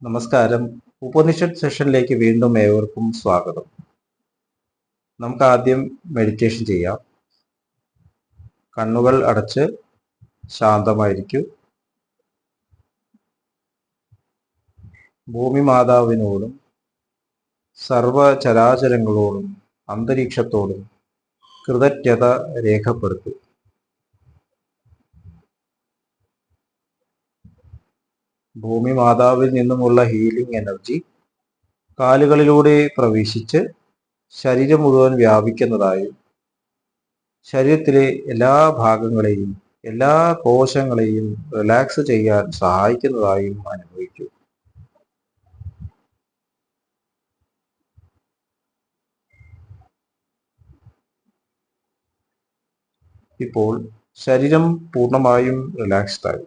നമസ്കാരം. ഉപനിഷത്ത് സെഷനിലേക്ക് വീണ്ടും ഏവർക്കും സ്വാഗതം. നമുക്ക് ആദ്യം മെഡിറ്റേഷൻ ചെയ്യാം. കണ്ണുകൾ അടച്ച് ശാന്തമായിരിക്കൂ. ഭൂമി മാതാവിനോടും സർവചരാചരങ്ങളോടും അന്തരീക്ഷത്തോടും കൃതജ്ഞത രേഖപ്പെടുത്തൂ. ഭൂമി മാതാവിൽ നിന്നുമുള്ള ഹീലിംഗ് എനർജി കാലുകളിലൂടെ പ്രവേശിച്ച് ശരീരം മുഴുവൻ വ്യാപിക്കുന്നതായും ശരീരത്തിലെ എല്ലാ ഭാഗങ്ങളെയും എല്ലാ കോശങ്ങളെയും റിലാക്സ് ചെയ്യാൻ സഹായിക്കുന്നതായും അനുഭവിക്കൂ. ഇപ്പോൾ ശരീരം പൂർണ്ണമായും റിലാക്സ്ഡ് ആയി.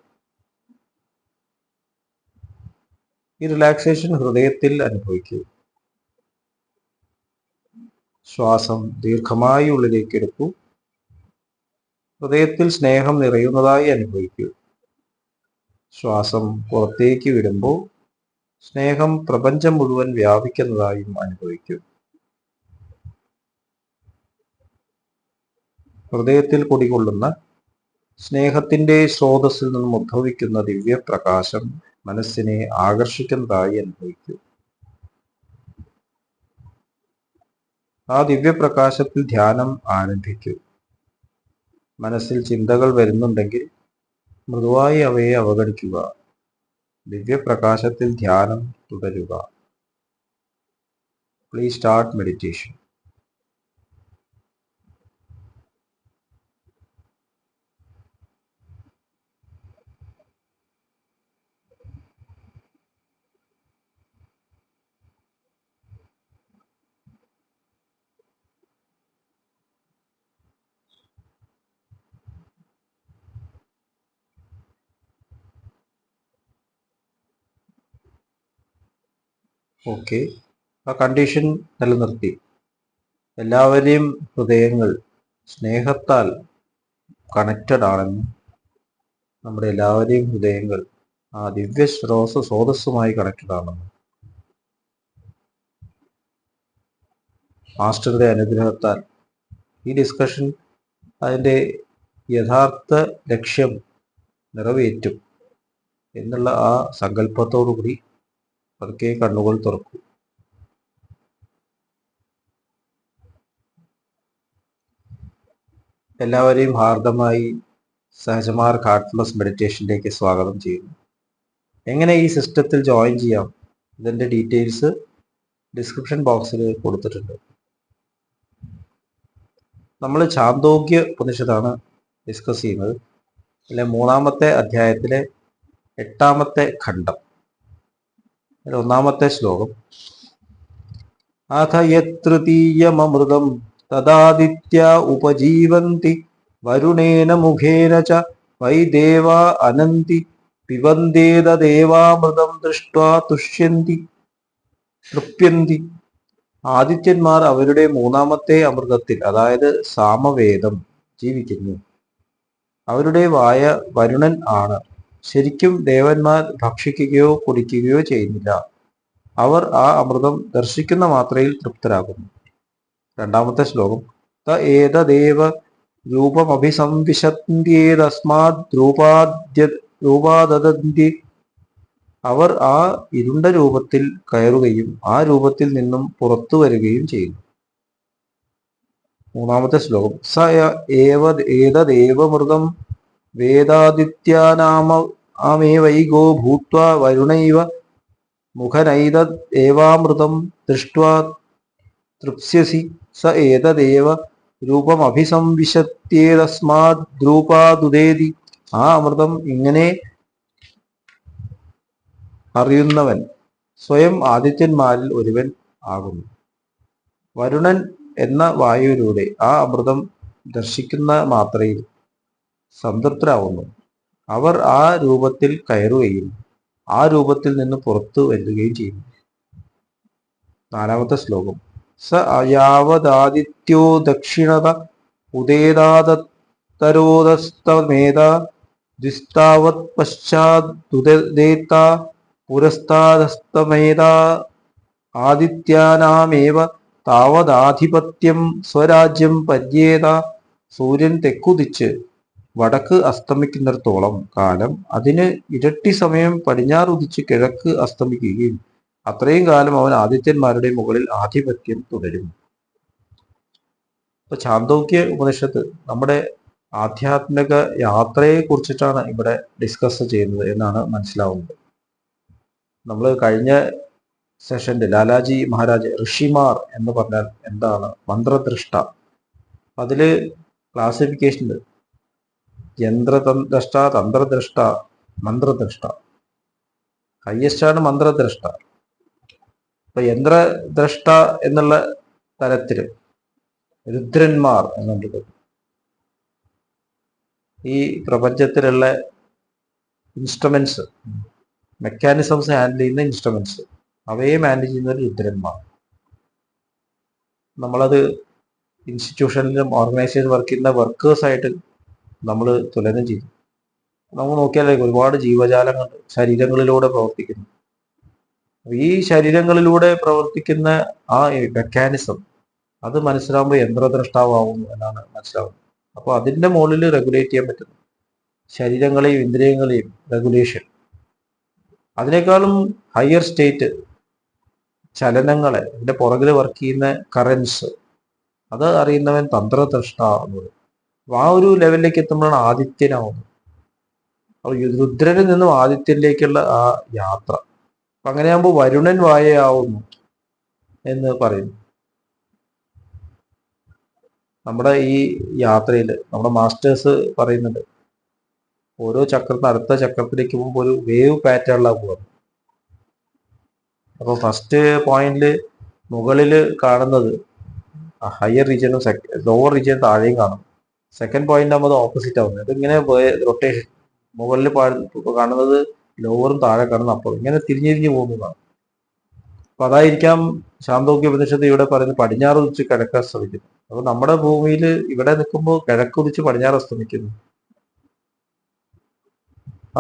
ഈ റിലാക്സേഷൻ ഹൃദയത്തിൽ അനുഭവിക്കൂ. ശ്വാസം ദീർഘമായി ഉള്ളിലേക്ക് എടുക്കൂ. ഹൃദയത്തിൽ സ്നേഹം നിറയുന്നതായി അനുഭവിക്കൂ. ശ്വാസം പുറത്തേക്ക് വിടുമ്പോൾ സ്നേഹം പ്രപഞ്ചം മുഴുവൻ വ്യാപിക്കുന്നതായും അനുഭവിക്കൂ. ഹൃദയത്തിൽ കുടികൊള്ളുന്ന സ്നേഹത്തിന്റെ സ്രോതസ്സിൽ നിന്നും ഉദ്ഭവിക്കുന്ന ദിവ്യപ്രകാശം മനസ്സിനെ ആകർഷിക്കുന്നതായി അനുഭവിക്കൂ. ആ ദിവ്യപ്രകാശത്തിൽ ധ്യാനം ആരംഭിക്കൂ. മനസ്സിൽ ചിന്തകൾ വരുന്നുണ്ടെങ്കിൽ മൃദുവായി അവയെ അവഗണിക്കുക. ദിവ്യപ്രകാശത്തിൽ ധ്യാനം തുടരുക. Please start meditation. ഓക്കെ, ആ കണ്ടീഷൻ നിലനിർത്തി എല്ലാവരെയും ഹൃദയങ്ങൾ സ്നേഹത്താൽ കണക്റ്റഡ് ആണെന്നും നമ്മുടെ എല്ലാവരെയും ഹൃദയങ്ങൾ ആ ദിവ്യ സ്രോതസ്സുമായി കണക്റ്റഡ് ആണെന്നും മാസ്റ്ററുടെ അനുഗ്രഹത്താൽ ഈ ഡിസ്കഷൻ അതിൻ്റെ യഥാർത്ഥ ലക്ഷ്യം നിറവേറ്റും എന്നുള്ള ആ സങ്കല്പത്തോടുകൂടി പതുക്കെ കണ്ണുകൾ തുറക്കൂ. എല്ലാവരെയും ഹാർദമായി സഹജമാർഗ് ഹാർട്ട്ഫുൾനെസ് മെഡിറ്റേഷനിലേക്ക് സ്വാഗതം ചെയ്യുന്നു. എങ്ങനെ ഈ സിസ്റ്റത്തിൽ ജോയിൻ ചെയ്യാം, ഇതിൻ്റെ ഡീറ്റെയിൽസ് ഡിസ്ക്രിപ്ഷൻ ബോക്സിൽ കൊടുത്തിട്ടുണ്ട്. നമ്മൾ ഛാന്തോഗ്യ ഉപനിഷത്താണ് ഡിസ്കസ് ചെയ്യുന്നത്. അല്ലെ 3-ാമത്തെ അധ്യായത്തിലെ 8-ാമത്തെ ഖണ്ഡം, ഒന്നാമത്തെ ശ്ലോകം. അഥ യത്തൃതീയമമൃതം തദാദിത്യ ഉപജീവന്തി വരുണേന മുഖേന ച വൈ ദേവാ അനന്തി പിബന്ദേതദേവാമൃതം ദൃഷ്ട്വാ തുഷ്യന്തി തൃപ്യന്തി. ആദിത്യന്മാർ അവരുടെ 3-ാമത്തെ അമൃതത്തിൽ, അതായത് സാമവേദം, ജീവിക്കുന്നു. അവരുടെ വായ വരുണൻ ആണ്. ശരിക്കും ദേവന്മാർ ഭക്ഷിക്കുകയോ കുടിക്കുകയോ ചെയ്യുന്നില്ല. അവർ ആ അമൃതം ദർശിക്കുന്ന മാത്രയിൽ തൃപ്തരാകുന്നു. 2-ാമത്തെ ശ്ലോകം. ത ഏതദേവ രൂപമഭിസംവിശന്ത്യേതസ്മാത് രൂപാദദന്തി. അവർ ആ ഇരുണ്ട രൂപത്തിൽ കയറുകയും ആ രൂപത്തിൽ നിന്നും പുറത്തു വരികയും ചെയ്യുന്നു. 3-ാമത്തെ ശ്ലോകം. സ ഏതദേവമൃതം വേദാദിത്യാനാമേവൈകോ ഭൂത്വാ വരുണൈവ മുഖനൈതദേവാമൃതം ദൃഷ്ട്വാ തൃപ്സ്യസി. സ ഏതദേവ രൂപമഭിസംവിശത്യേതസ്മാത് ദ്രൂപാദുദേതി. ആ അമൃതം ഇങ്ങനെ അറിയുന്നവൻ സ്വയം ആദിത്യന്മാരിൽ ഒരുവൻ ആകുന്നു. വരുണൻ എന്ന വായുവിലൂടെ ആ അമൃതം ദർശിക്കുന്ന മാത്രയിൽ സംതൃപ്തരാകുന്നു. അവർ ആ രൂപത്തിൽ കയറുകയും ആ രൂപത്തിൽ നിന്ന് പുറത്തു വരികയും ചെയ്യുന്നു. 4-ാമത്തെ ശ്ലോകം. സ യാവദാദിത്യോ ദക്ഷിണത ഉദേതാദത്തരോദസ്തമേത ദ്വിസ്താവത് പശ്ചാദുദേത പുരസ്താദസ്തമേതാ ആദിത്യാനാമേവ താവതാധിപത്യം സ്വരാജ്യം പര്യേത. സൂര്യൻ തെക്കുദിച്ച് വടക്ക് അസ്തമിക്കുന്നിടത്തോളം കാലം അതിന് ഇരട്ടി സമയം പടിഞ്ഞാറുദിച്ച് കിഴക്ക് അസ്തമിക്കുകയും അത്രയും കാലം അവൻ ആദിത്യന്മാരുടെ മുകളിൽ ആധിപത്യം തുടരും. ഇപ്പൊ ചാന്തോക്യ ഉപനിഷത്ത് നമ്മുടെ ആധ്യാത്മിക യാത്രയെ കുറിച്ചിട്ടാണ് ഇവിടെ ഡിസ്കസ് ചെയ്യുന്നത് എന്നാണ് മനസ്സിലാവുന്നത്. നമ്മൾ കഴിഞ്ഞ സെഷനിൽ ലാലാജി മഹാരാജ് ഋഷിമാർ എന്ന് പറഞ്ഞാൽ എന്താണ്, മന്ത്രദ്രഷ്ട, അതില് ക്ലാസിഫിക്കേഷൻ യന്ത്രദ്രഷ്ട, തന്ത്രദ്രഷ്ട, മന്ത്രദ്രഷ്ട. ഹയ്യസ്റ്റാണ് മന്ത്രദ്രഷ്ട. ഇപ്പൊ യന്ത്രദ്രഷ്ട എന്നുള്ള തരത്തില് രുദ്രന്മാർ എന്നുള്ളത് ഈ പ്രപഞ്ചത്തിലുള്ള ഇൻസ്ട്രുമെന്റ്സ്, മെക്കാനിസംസ് ഹാൻഡിൽ ചെയ്യുന്ന ഇൻസ്ട്രുമെന്റ്സ്, അവയെ മാനേജ് ചെയ്യുന്ന രുദ്രന്മാർ. നമ്മളത് ഇൻസ്റ്റിറ്റ്യൂഷനിലും ഓർഗനൈസേഷൻ വർക്ക് ചെയ്യുന്ന വർക്കേഴ്സായിട്ട് നമ്മൾ തുലനം ചെയ്തു. നമുക്ക് നോക്കിയാൽ ഒരുപാട് ജീവജാലങ്ങൾ ശരീരങ്ങളിലൂടെ പ്രവർത്തിക്കുന്നു. ഈ ശരീരങ്ങളിലൂടെ പ്രവർത്തിക്കുന്ന ആ മെക്കാനിസം അത് മനസ്സിലാവുമ്പോൾ യന്ത്രദ്രഷ്ടാവുന്നു എന്നാണ് മനസ്സിലാവുന്നത്. അപ്പോൾ അതിൻ്റെ മുകളിൽ റെഗുലേറ്റ് ചെയ്യാൻ പറ്റുന്നു ശരീരങ്ങളെയും ഇന്ദ്രിയങ്ങളെയും റെഗുലേഷൻ. അതിനേക്കാളും ഹയർ സ്റ്റേറ്റ് ചലനങ്ങളെ, ഇതിന്റെ പുറകിൽ വർക്ക് ചെയ്യുന്ന കറൻസ്, അത് അറിയുന്നവൻ തന്ത്രദ്രഷ്ട എന്ന് പറയും. അപ്പൊ ആ ഒരു ലെവലിലേക്ക് എത്തുമ്പോഴാണ് ആദിത്യനാവുന്നത്. അപ്പൊ രുദ്രനിൽ നിന്നും ആദിത്യനിലേക്കുള്ള ആ യാത്ര. അപ്പൊ അങ്ങനെയാകുമ്പോൾ വരുണൻ വായയാവുന്നു എന്ന് പറയുന്നു. നമ്മുടെ ഈ യാത്രയിൽ നമ്മുടെ മാസ്റ്റേഴ്സ് പറയുന്നുണ്ട്, ഓരോ ചക്രത്തിന് അടുത്ത ചക്രത്തിലേക്ക് പോകുമ്പോൾ ഒരു വേവ് പാറ്റേണിലാണ് പോകുന്നത്. അപ്പോൾ ഫസ്റ്റ് പോയിന്റിൽ മുകളിൽ കാണുന്നത് ഹയർ റീജിയനും ലോവർ റീജിയൻ താഴെയും കാണും. സെക്കൻഡ് പോയിന്റ് ആകുമ്പോൾ അത് ഓപ്പോസിറ്റ് ആവുന്നത്. ഇതിങ്ങനെ റൊട്ടേഷൻ, മുകളിൽ കാണുന്നത് ലോവറും താഴെ കാണുന്ന അപ്പുറം, ഇങ്ങനെ തിരിഞ്ഞിരിഞ്ഞ് പോകുന്നതാണ്. അപ്പൊ അതായിരിക്കാം ശാന്തോക്യ ഉപനിഷത്ത് ഇവിടെ പറയുന്നത് പടിഞ്ഞാറ് ഉദിച്ച് കിഴക്ക് അസ്തമിക്കുന്നു. അപ്പൊ നമ്മുടെ ഭൂമിയിൽ ഇവിടെ നിൽക്കുമ്പോൾ കിഴക്ക് ഉദിച്ച് പടിഞ്ഞാറ് അസ്തമിക്കുന്നു.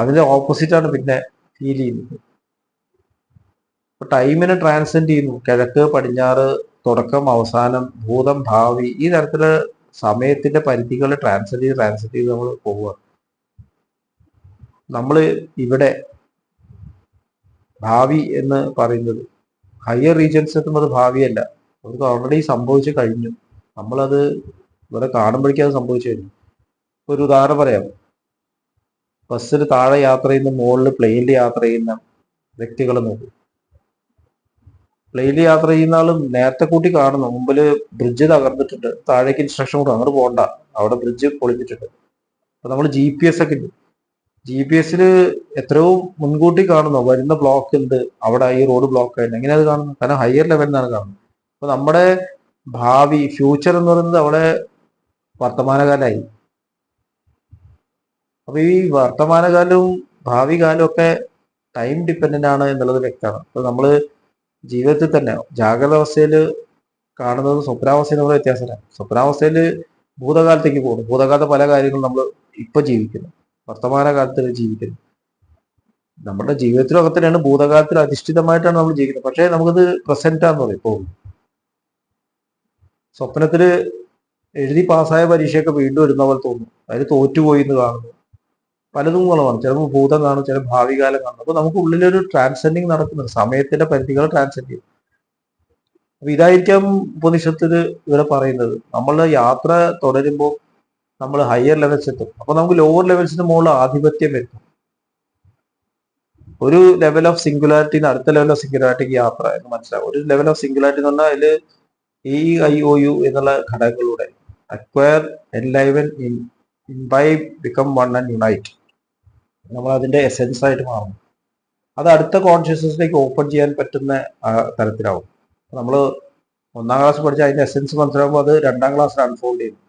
അതിന്റെ ഓപ്പോസിറ്റാണ് പിന്നെ ഫീൽ ചെയ്യുന്നത്. അപ്പൊ ടൈമിനെ ട്രാൻസെൻഡ് ചെയ്യുന്നു. കിഴക്ക് പടിഞ്ഞാറ്, തുടക്കം അവസാനം, ഭൂതം ഭാവി, ഈ തരത്തില് സമയത്തിന്റെ പരിധികൾ ട്രാൻസെൻഡ് ചെയ്ത് നമ്മൾ പോവുക. നമ്മൾ ഇവിടെ ഭാവി എന്ന് പറയുന്നത് ഹയർ റീജിയൻസ് എത്തുമ്പോൾ ഭാവിയല്ല, അവർക്ക് ഓൾറെഡി സംഭവിച്ചു കഴിഞ്ഞു. നമ്മളത് ഇവിടെ കാണുമ്പോഴേക്കും അത് സംഭവിച്ചു കഴിഞ്ഞു. ഒരു ഉദാഹരണം പറയാം. ബസ്സിൽ താഴെ യാത്ര ചെയ്യുന്ന, മുകളിൽ പ്ലെയിനിൽ യാത്ര ചെയ്യുന്ന വ്യക്തികളെ നോക്കും. പ്ലെയിനിൽ യാത്ര ചെയ്യുന്ന ആളും നേരത്തെ കൂട്ടി കാണുന്നു, മുമ്പിൽ ബ്രിഡ്ജ് തകർന്നിട്ടുണ്ട്, താഴേക്ക് ഇൻസ്ട്രക്ഷൻ കൊടുക്കും, അങ്ങോട്ട് പോകണ്ട, അവിടെ ബ്രിഡ്ജ് പൊളിഞ്ഞിട്ടുണ്ട്. അപ്പൊ നമ്മൾ GPS ഒക്കെ ഉണ്ട്, GPS എത്രയോ മുൻകൂട്ടി കാണുന്നു വരുന്ന ബ്ലോക്ക് ഉണ്ട്, അവിടെ ഈ റോഡ് ബ്ലോക്ക് ആയിട്ട്. എങ്ങനെയാണ് അത് കാണുന്നത്? കാരണം ഹയർ ലെവലിൽ നിന്നാണ് കാണുന്നത്. അപ്പൊ നമ്മുടെ ഭാവി, ഫ്യൂച്ചർ എന്ന് പറയുന്നത് അവിടെ വർത്തമാനകാലമായി. അപ്പൊ ഈ വർത്തമാനകാലവും ഭാവി കാലവും ഒക്കെ ടൈം ഡിപ്പെൻഡന്റ് ആണ് എന്നുള്ളത് വ്യക്തമാണ്. അപ്പൊ നമ്മള് ജീവിതത്തിൽ തന്നെ ജാഗ്രത അവസ്ഥയിൽ കാണുന്നത് സ്വപ്നാവസ്ഥയിൽ നമ്മൾ വ്യത്യാസമില്ല. സ്വപ്നാവസ്ഥയിൽ ഭൂതകാലത്തേക്ക് പോകുന്നു, ഭൂതകാലത്തെ പല കാര്യങ്ങളും നമ്മൾ ഇപ്പൊ ജീവിക്കുന്നു, വർത്തമാനകാലത്തിൽ ജീവിക്കുന്നു. നമ്മുടെ ജീവിതത്തിലൊക്കെ തന്നെയാണ് ഭൂതകാലത്തിൽ അധിഷ്ഠിതമായിട്ടാണ് നമ്മൾ ജീവിക്കുന്നത്. പക്ഷേ നമുക്കത് പ്രസന്റാന്ന് പറയും. ഇപ്പോൾ സ്വപ്നത്തില് എഴുതി പാസ്സായ പരീക്ഷയൊക്കെ വീണ്ടും ഇടുന്ന പോലെ തോന്നും, അതിൽ തോറ്റുപോയി എന്ന് കാണുന്നു. പലതും കാണും, ചിലപ്പോൾ ഭൂതം കാണും, ചില ഭാവി കാലം കാണും. അപ്പൊ നമുക്ക് ഉള്ളിലൊരു ട്രാൻസെൻഡിങ് നടക്കുന്നുണ്ട്, സമയത്തിന്റെ പരിധികൾ ട്രാൻസെൻഡ് ചെയ്യും. അപ്പൊ ഇതായിരിക്കാം ഉപനിഷത്തില് ഇവിടെ പറയുന്നത്. നമ്മൾ യാത്ര തുടരുമ്പോൾ നമ്മൾ ഹയർ ലെവൽസ് എത്തും. അപ്പൊ നമുക്ക് ലോവർ ലെവൽസിന് മുകളിൽ ആധിപത്യം വരുന്നു. ഒരു ലെവൽ ഓഫ് സിംഗുലാരിറ്റി അടുത്ത ലെവൽ ഓഫ് സിംഗുലാരിറ്റിക്ക് യാത്ര എന്ന് മനസ്സിലാവും. ഒരു ലെവൽ ഓഫ് സിംഗുലാരിറ്റി എന്ന് പറഞ്ഞാൽ അതിൽ EIOU എന്നുള്ള ഘടകങ്ങളിലൂടെ acquire, enliven, imbibe, become one and unite, നമ്മൾ അതിന്റെ എസെൻസ് ആയിട്ട് മാറും. അത് അടുത്ത കോൺഷ്യസ്നസ്സിലേക്ക് ഓപ്പൺ ചെയ്യാൻ പറ്റുന്ന തരത്തിലാവും. നമ്മൾ 1ാം ക്ലാസ് പഠിച്ച അതിന്റെ എസെൻസ് മനസ്സിലാകുമ്പോൾ അത് 2ാം ക്ലാസ്സിൽ അൺഫോൾഡ് ചെയ്യും.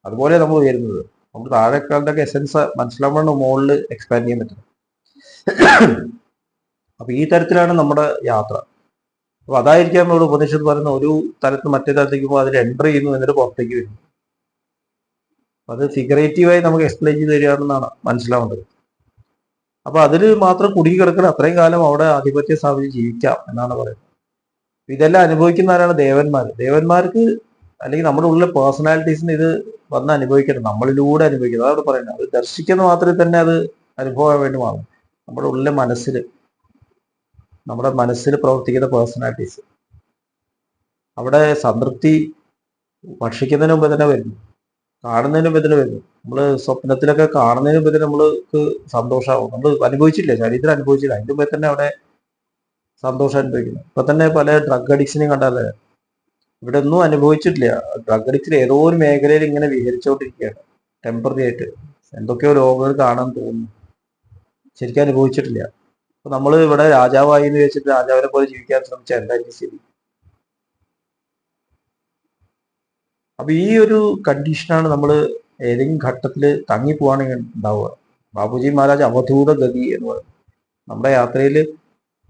അതുപോലെ നമ്മൾ ഉയരുന്നത്, നമ്മൾ താഴെക്കാളുടെ എസെൻസ് മനസ്സിലാവുമ്പോൾ മുകളിൽ എക്സ്പാൻഡ് ചെയ്യാൻ പറ്റും. അപ്പൊ ഈ തരത്തിലാണ് നമ്മുടെ യാത്ര. അപ്പൊ അതായിരിക്കാം നമ്മുടെ ഉപനിഷത്ത് പറയുന്ന ഒരു തലത്ത് മറ്റേ തലത്തേക്ക് പോകുമ്പോൾ അതിൽ എൻട്രി ചെയ്യുന്നു, എന്നിട്ട് പുറത്തേക്ക് വരുന്നു. അത് ഫിഗറേറ്റീവായി നമുക്ക് എക്സ്പ്ലെയിൻ ചെയ്ത് തരികയാണെന്നാണ് മനസ്സിലാവേണ്ടത്. അപ്പൊ അതിൽ മാത്രം കുടുങ്ങി കിടക്കണം, അത്രയും കാലം അവിടെ ആധിപത്യം സ്ഥാപിച്ച് ജീവിക്കാം എന്നാണ് പറയുന്നത്. ഇതെല്ലാം അനുഭവിക്കുന്ന ആരാണ്? ദേവന്മാർക്ക് അല്ലെങ്കിൽ നമ്മുടെ ഉള്ളിലെ പേഴ്സണാലിറ്റീസിന് ഇത് വന്ന് അനുഭവിക്കണം, നമ്മളിലൂടെ അനുഭവിക്കണം. അതാണ് പറയുന്നത്. അത് ദർശിക്കുന്ന മാത്രമേ തന്നെ അത് അനുഭവം വേണ്ടി മാറും. നമ്മുടെ ഉള്ളിലെ നമ്മുടെ മനസ്സിൽ പ്രവർത്തിക്കുന്ന പേഴ്സണാലിറ്റീസ് അവിടെ സംതൃപ്തി ഭക്ഷിക്കുന്നതിന് മുമ്പ് തന്നെ വരുന്നു, കാണുന്നതിന് മുമ്പ് തന്നെ വരുന്നു. നമ്മൾ സ്വപ്നത്തിലൊക്കെ കാണുന്നതിന് മുമ്പ് തന്നെ നമ്മൾക്ക് സന്തോഷമാവും. നമ്മൾ അനുഭവിച്ചില്ല, ശരീരത്തിൽ അനുഭവിച്ചില്ല, അതിൻ്റെ മുമ്പേ തന്നെ അവിടെ സന്തോഷം അനുഭവിക്കുന്നു. ഇപ്പൊ തന്നെ പല ഡ്രഗ് അഡിക്ഷനെയും കണ്ടാലേ ഇവിടെ ഒന്നും അനുഭവിച്ചിട്ടില്ല. ഡ്രഗ് അഡിക്ഷൻ ഏതോ ഒരു മേഖലയിൽ ഇങ്ങനെ വിഹരിച്ചുകൊണ്ടിരിക്കുകയാണ് ടെമ്പററി ആയിട്ട്. എന്തൊക്കെയോ രോഗങ്ങൾ കാണാൻ തോന്നുന്നു, ശരിക്കും അനുഭവിച്ചിട്ടില്ല. അപ്പൊ നമ്മൾ ഇവിടെ രാജാവായി എന്ന് വെച്ചിട്ട് രാജാവിനെ പോലെ ജീവിക്കാൻ ശ്രമിച്ചാൽ എന്തായിരിക്കും ശരി? അപ്പൊ ഈ ഒരു കണ്ടീഷനാണ് നമ്മൾ ഏതെങ്കിലും ഘട്ടത്തിൽ തങ്ങിപ്പോവാണെങ്കിൽ ഉണ്ടാവുക. ബാബുജി മഹാരാജ് അവധൂത ഗതി എന്ന് പറയും. നമ്മുടെ യാത്രയിൽ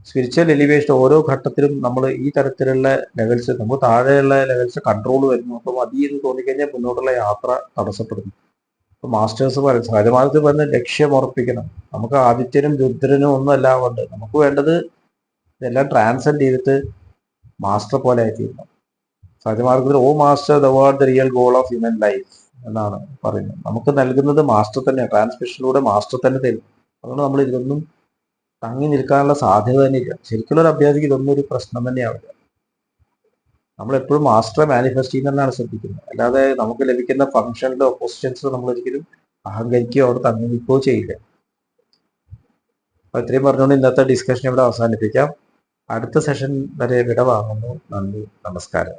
സ്പിരിച്വൽ എലിവേഷൻ ഓരോ ഘട്ടത്തിലും നമ്മൾ ഈ തരത്തിലുള്ള ലെവൽസ്, നമുക്ക് താഴെയുള്ള ലെവൽസ് കൺട്രോൾ വരുന്നു. അപ്പം മതി എന്ന് തോന്നിക്കഴിഞ്ഞാൽ മുന്നോട്ടുള്ള യാത്ര തടസ്സപ്പെടുന്നു. ഇപ്പൊ മാസ്റ്റേഴ്സ് പറയും, സഹജമാർഗത്തിൽ പറഞ്ഞ് ലക്ഷ്യം ഉറപ്പിക്കണം. നമുക്ക് ആദിത്യനും രുദ്രനും ഒന്നും എല്ലാം കൊണ്ട് നമുക്ക് വേണ്ടത് ഇതെല്ലാം ട്രാൻസെൻഡ് ചെയ്തിട്ട് മാസ്റ്റർ പോലെ ആയിത്തീരണം. സഹജമാർഗത്തിൽ O master the what the real goal of human life എന്നാണ് പറയുന്നത്. നമുക്ക് നൽകുന്നത് മാസ്റ്റർ തന്നെയാണ്, ട്രാൻസ്മിഷനിലൂടെ മാസ്റ്റർ തന്നെ തരും. അതുകൊണ്ട് നമ്മൾ ഇതൊന്നും തങ്ങി നിൽക്കാനുള്ള സാധ്യത തന്നെ ഇല്ല. ശരിക്കുള്ള ഒരു അഭ്യാസിക്ക് ഇതൊന്നും ഒരു പ്രശ്നം തന്നെയാവില്ല. നമ്മളെപ്പോഴും മാസ്റ്ററെ മാനിഫെസ്റ്റ് ചെയ്യുന്നതാണ് ശ്രദ്ധിക്കുന്നത്, അല്ലാതെ നമുക്ക് ലഭിക്കുന്ന ഫംഗ്ഷനിലോ പൊസിഷൻസിലോ നമ്മൾ ഒരിക്കലും അഹങ്കരിക്കുകയോ അവിടെ തങ്ങി നിൽക്കുകയോ ചെയ്യില്ല. അപ്പൊ ഇത്രയും പറഞ്ഞുകൊണ്ട് ഇന്നത്തെ ഡിസ്കഷൻ ഇവിടെ അവസാനിപ്പിക്കാം. അടുത്ത സെഷൻ വരെ വിട വാങ്ങുന്നു. നന്ദി, നമസ്കാരം.